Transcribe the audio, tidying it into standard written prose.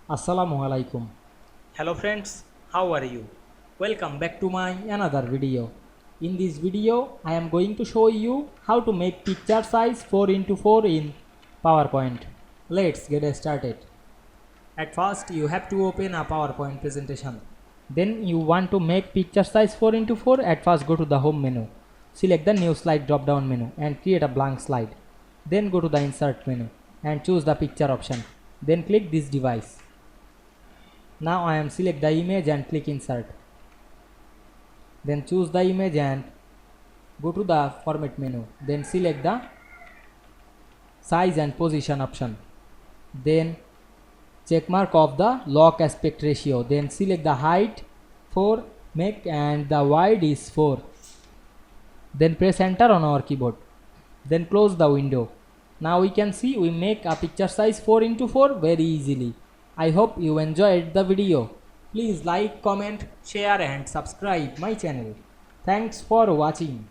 Assalamu Walaikum. Hello friends, how are you? Welcome back to my another video. In this video, I am going to show you how to make picture size 4x4 in PowerPoint. Let's get started. At first, you have to open a PowerPoint presentation. Then you want to make picture size 4x4. At first, go to the home menu. Select the new slide drop down menu and create a blank slide. Then go to the insert menu and choose the picture option. Then click this device. Now I am select the image and click insert. Then choose the image and go to the format menu. Then select the size and position option. Then check mark of the lock aspect ratio. Then select the height 4 make and the wide is 4. Then press enter on our keyboard. Then close the window. Now we can see we make a picture size 4x4 very easily. I hope you enjoyed the video. Please like, comment, share and subscribe my channel. Thanks for watching.